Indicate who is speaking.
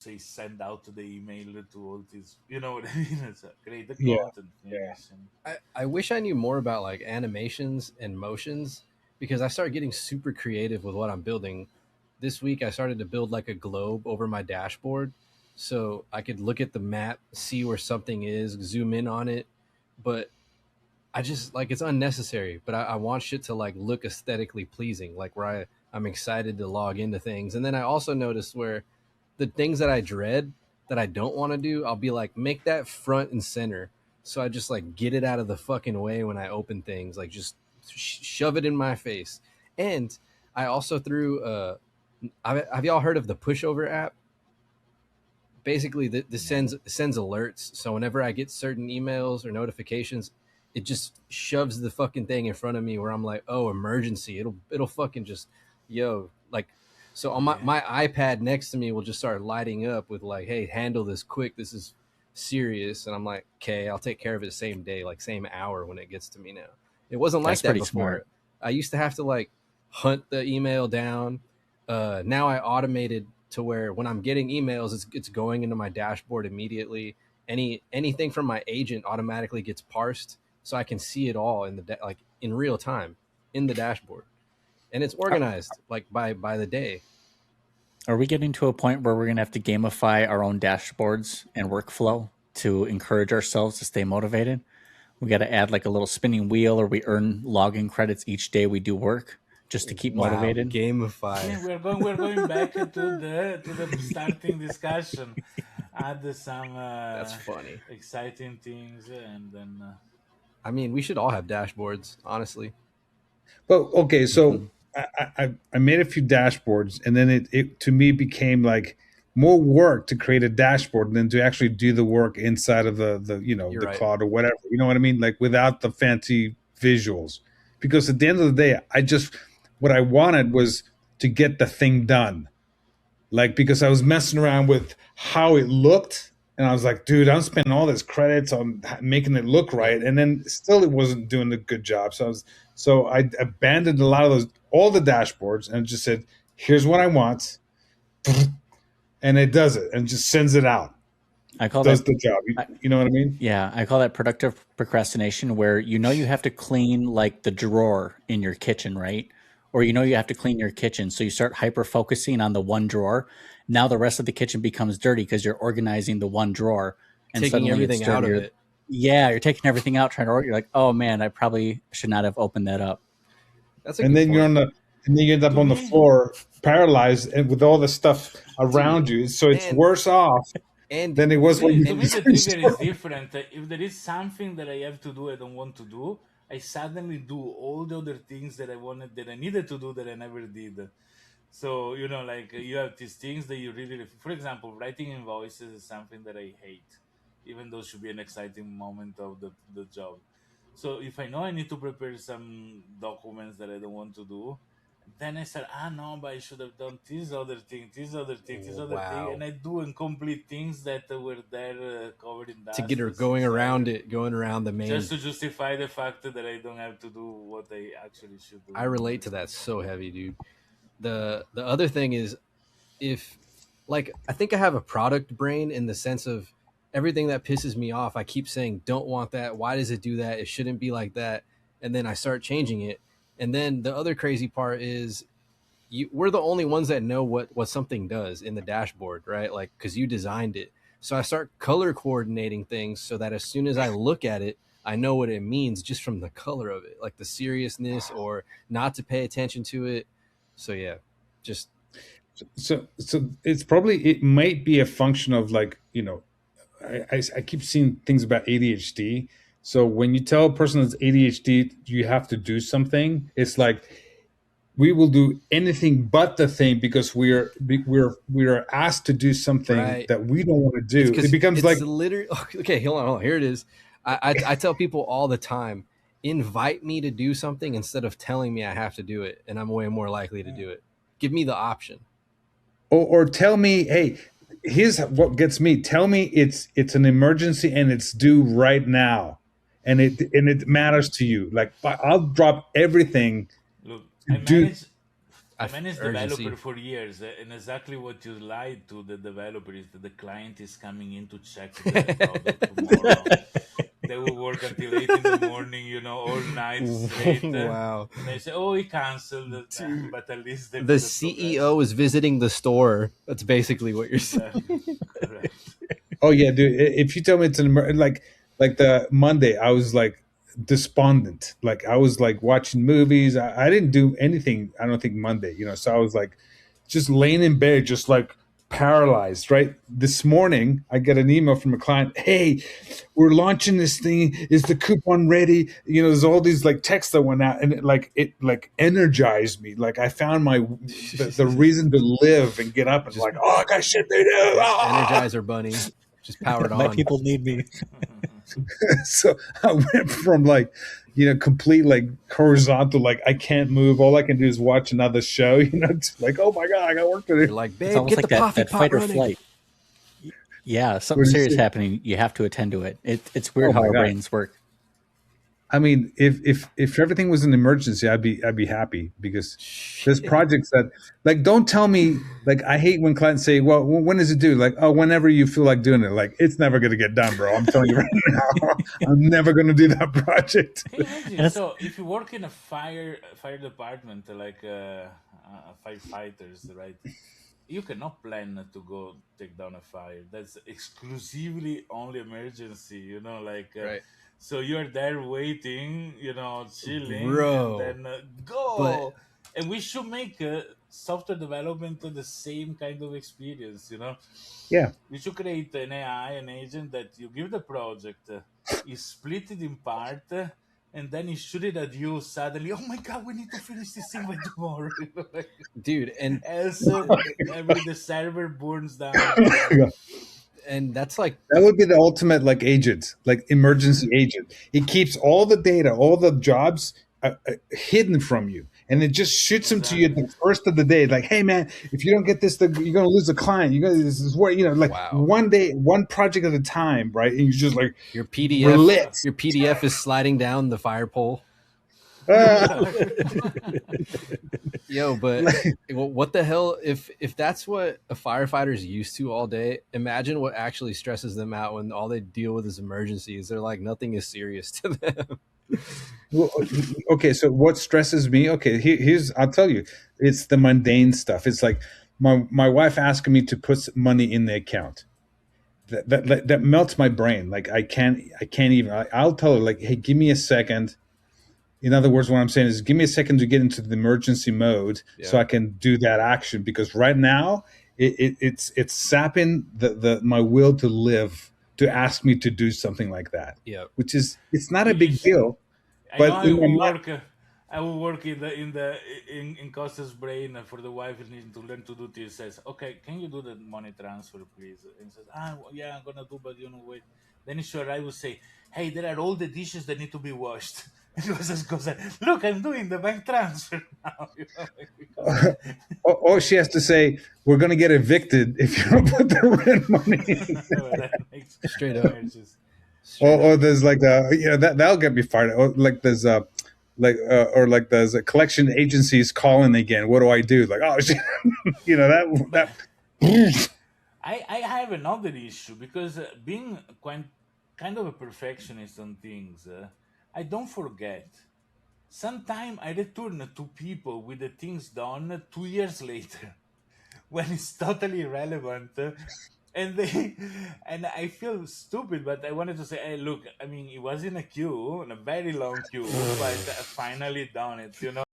Speaker 1: say send out the email to all these. You know what I mean? It's create the
Speaker 2: Yeah.
Speaker 1: content,
Speaker 2: Yeah.
Speaker 1: finish, and
Speaker 3: I wish I knew more about like animations and motions because I started getting super creative with what I'm building. This week I started to build like a globe over my dashboard so I could look at the map, see where something is, zoom in on it. But I just like it's unnecessary, but I want shit to like look aesthetically pleasing, like where I'm excited to log into things. And then I also noticed where the things that I dread that I don't want to do, I'll be like, make that front and center. So I just like get it out of the fucking way when I open things, like just shove it in my face. And I also threw, have y'all heard of the pushover app? Basically, this
Speaker 1: no.
Speaker 3: sends alerts. So whenever I get certain emails or notifications, it just shoves the fucking thing in front of me where I'm like, oh, emergency. It'll fucking just, yo, like, so on
Speaker 1: Yeah,
Speaker 3: my iPad next to me will just start lighting up with like, hey, handle this quick. This is serious. And I'm like, okay, I'll take care of it the same day, like same hour when it gets to me now. It wasn't like
Speaker 4: That's
Speaker 3: that
Speaker 4: pretty
Speaker 3: before.
Speaker 4: smart.
Speaker 3: I used to have to like hunt the email down. Now I automated to where when I'm getting emails, it's going into my dashboard immediately. Anything from my agent automatically gets parsed, so I can see it all in the like in real time in the dashboard, and it's
Speaker 2: Uh,
Speaker 3: organized like by the day.
Speaker 4: Are we getting to a point where we're going to have to gamify our own dashboards and workflow to encourage ourselves to stay motivated? We got to add like a little spinning wheel, or we earn login credits each day we do work just to keep
Speaker 3: Wow,
Speaker 4: motivated.
Speaker 3: gamify.
Speaker 1: yeah. We're going back to the starting discussion. Add some
Speaker 3: That's funny.
Speaker 1: exciting things, and then
Speaker 3: I mean, we should all have dashboards, honestly.
Speaker 2: but okay, so
Speaker 4: Mhm.
Speaker 2: I made a few dashboards, and then it to me became like more work to create a dashboard than to actually do the work inside of the
Speaker 3: You're
Speaker 2: the
Speaker 3: right.
Speaker 2: cloud or whatever. You know what I mean? Like without the fancy visuals. Because at the end of the day, I just what I wanted was to get the thing done. Like because I was messing around with how it looked, and I was like, dude, I'm spending all this credits on making it look
Speaker 3: Yep.
Speaker 2: right, and then still it wasn't doing a good job. So I abandoned a lot of those all the dashboards and just said, here's what I want, and it does it and just sends it out,
Speaker 4: I call that
Speaker 2: does the job.
Speaker 4: I,
Speaker 2: You know what I mean?
Speaker 4: yeah, I call that productive procrastination, where you know you have to clean like the drawer in your kitchen, right? Or you know you have to clean your kitchen, so you start hyper focusing on the one drawer. Now the rest of the kitchen becomes dirty because you're organizing the one drawer, and
Speaker 3: Taking
Speaker 4: suddenly it's
Speaker 3: everything out of
Speaker 4: dirtier.
Speaker 3: it.
Speaker 4: Yeah, you're taking everything out, trying to order. You're like, oh man, I probably should not have opened that up.
Speaker 3: That's a
Speaker 2: And
Speaker 3: good
Speaker 2: then you're
Speaker 3: point.
Speaker 2: on the and then you end up
Speaker 1: to
Speaker 2: on the
Speaker 1: me,
Speaker 2: floor paralyzed and with all the stuff
Speaker 3: Dude,
Speaker 2: around you. So it's
Speaker 3: and
Speaker 2: worse off
Speaker 3: and
Speaker 2: than it
Speaker 1: to
Speaker 2: was when
Speaker 1: me,
Speaker 2: you
Speaker 1: to
Speaker 3: and
Speaker 1: me, the
Speaker 2: first
Speaker 1: trigger is
Speaker 2: started.
Speaker 1: different. If there is something that I have to do, I don't want to do. I suddenly do all the other things that I wanted, that I needed to do, that I never did. So like you have these things that you really, for example, writing invoices is something that I hate, even though it should be an exciting moment of the job. So if I know I need to prepare some documents that I don't want to do, then I said, no, but I should have done this other thing, this other thing, this other thing, and
Speaker 3: wow,
Speaker 1: I do incomplete things that were there covered in
Speaker 3: to get
Speaker 1: dust
Speaker 3: her
Speaker 1: or
Speaker 3: going around
Speaker 1: whatsoever,
Speaker 3: it, going around the
Speaker 1: just
Speaker 3: main.
Speaker 1: to justify the fact that I don't have to do what I actually should do
Speaker 3: I
Speaker 1: in
Speaker 3: relate
Speaker 1: other
Speaker 3: to that
Speaker 1: stuff.
Speaker 3: so heavy, dude. The other thing is if like I think I have a product brain in the sense of everything that pisses me off, I keep saying don't want that. Why does it do that? It shouldn't be like that. And then I start changing it. And then the other crazy part is we're the only ones that know what something does in the dashboard, right? Like cuz you designed it. So I start color coordinating things so that as soon as I look at it, I know what it means just from the color of it, like the seriousness or not to pay attention to it. So yeah, just
Speaker 2: So it's probably it might be a function of like I keep seeing things about ADHD. So when you tell a person that's ADHD you have to do something, it's like we will do anything but the thing because we are asked to do something
Speaker 3: right.
Speaker 2: that we don't want to
Speaker 3: It's
Speaker 2: do. It
Speaker 3: because
Speaker 2: becomes like
Speaker 3: it's literally okay. Hold on. Here it is. I tell people all the time, invite me to do something instead of telling me I have to do it, and I'm way more likely to do it. Give me the option.
Speaker 2: or tell me, hey, here's what gets me. Tell me it's an emergency and it's due right now, and it matters to you. Like I'll drop everything
Speaker 1: Look,
Speaker 2: to do.
Speaker 1: I managed developer
Speaker 3: urgency.
Speaker 1: for years, and exactly what you lied to the developer is that the client is coming in to check the product tomorrow. They will work until 8 in the morning, all night straight.
Speaker 3: Wow.
Speaker 1: And they say, "Oh, he canceled,"
Speaker 3: Dude,
Speaker 1: but at least they
Speaker 3: the
Speaker 1: put a progress.
Speaker 3: CEO is visiting the store. That's basically what you're saying.
Speaker 1: Exactly, correct.
Speaker 2: Oh yeah, dude. If you tell me it's like the Monday, I was like despondent. Like I was like watching movies. I didn't do anything. I don't think Monday. So I was like just laying in bed, just like paralyzed. Right. This morning, I get an email from a client. Hey, we're launching this thing. Is the coupon ready? There's all these like texts that went out, and it energized me. Like I found the reason to live and get up and
Speaker 3: Just
Speaker 2: like, oh, I got shit to do.
Speaker 3: yeah,
Speaker 2: Ah!
Speaker 3: Energizer Bunny, just powered
Speaker 4: My
Speaker 3: on.
Speaker 4: people need me.
Speaker 2: So I went from like, complete like horizontal, like I can't move. All I can do is watch another show, to like, oh my God, I got work to
Speaker 3: You're
Speaker 2: do.
Speaker 3: like,
Speaker 4: It's
Speaker 3: babe,
Speaker 4: almost
Speaker 3: get the
Speaker 4: like that,
Speaker 3: coffee
Speaker 4: that
Speaker 3: pot
Speaker 4: fight or
Speaker 3: running.
Speaker 4: flight. Yeah, something
Speaker 2: What do you
Speaker 4: serious
Speaker 2: say?
Speaker 4: happening. You have to attend to it. It's
Speaker 2: Oh
Speaker 4: weird how
Speaker 2: my
Speaker 4: our
Speaker 2: God.
Speaker 4: brains work.
Speaker 2: I mean, if everything was an emergency, I'd be happy because there's
Speaker 3: Shit.
Speaker 2: projects that like don't tell me like I hate when clients say, well, when is it due? Like, oh, whenever you feel like doing it. Like it's never gonna get done, bro. I'm telling you right now, I'm never gonna do that project.
Speaker 1: Can you imagine?
Speaker 4: And it's
Speaker 1: So, if you work in a fire department, like firefighters, right? You cannot plan to go take down a fire. That's exclusively only emergency.
Speaker 3: Right,
Speaker 1: So you're there waiting, chilling, and
Speaker 3: bro.
Speaker 1: then
Speaker 3: But
Speaker 1: go. And we should make software development the same kind of experience.
Speaker 2: Yeah.
Speaker 1: We should create an AI, an agent that you give the project, you split it in part, and then you shoot it at you suddenly. Oh my God, we need to finish this thing by tomorrow.
Speaker 3: dude,
Speaker 1: Else, the server burns down.
Speaker 3: and that's like,
Speaker 2: That would be the ultimate like agent, like emergency agent. It keeps all the data, all the jobs hidden from you, and it just shoots them to you at
Speaker 1: Exactly.
Speaker 2: the first of the day. Like, hey man, if you don't get this, you're gonna lose a client. This is where like
Speaker 3: wow.
Speaker 2: one day, one project at a time, right? And you just like
Speaker 3: Your PDF,
Speaker 2: relate.
Speaker 3: your PDF is sliding down the fire pole. Yo, but what the hell? If that's what a firefighter's used to all day, imagine what actually stresses them out when all they deal with is emergencies. They're like nothing is serious to them.
Speaker 2: Well, okay, so what stresses me? Okay, here's I'll tell you, it's the mundane stuff. It's like my wife asking me to put money in the account. That melts my brain. Like I can't even. I'll tell her like, hey, give me a second. In other words, what I'm saying is, give me a second to get into the emergency mode so
Speaker 3: Yeah,
Speaker 2: I can do that action. Because right now, it's sapping the my will to live to ask me to do something like that,
Speaker 3: yeah.
Speaker 2: which is it's not
Speaker 1: You,
Speaker 2: a
Speaker 1: you
Speaker 2: big
Speaker 1: sh-
Speaker 2: deal.
Speaker 1: I know
Speaker 2: But
Speaker 1: I
Speaker 2: in my
Speaker 1: will
Speaker 2: mind,
Speaker 1: work. I will work in Costa's brain for the wife who needs to learn to do this. Says, okay, can you do the money transfer, please? And says, yeah, I'm gonna do, but wait. Then he should I will say, hey, there are all the dishes that need to be washed. And goes, look, I'm doing the bank transfer now. Because
Speaker 2: or she has to say, we're going to get evicted if you don't put the rent money in.
Speaker 1: that makes
Speaker 3: Straight
Speaker 1: that
Speaker 3: up,
Speaker 1: merges.
Speaker 3: straight
Speaker 2: Or
Speaker 3: up.
Speaker 2: there's like that'll get me fired. Or like there's or like there's a collection agencies calling again. What do I do? Like, oh shit,
Speaker 1: But
Speaker 2: that
Speaker 1: I have another issue because being quite kind of a perfectionist on things, I don't forget. Sometimes I return to people with the things done 2 years later when it's totally irrelevant. And they and I feel stupid, but I wanted to say, hey, look, I mean, it was in a queue, in a very long queue, but I finally done it.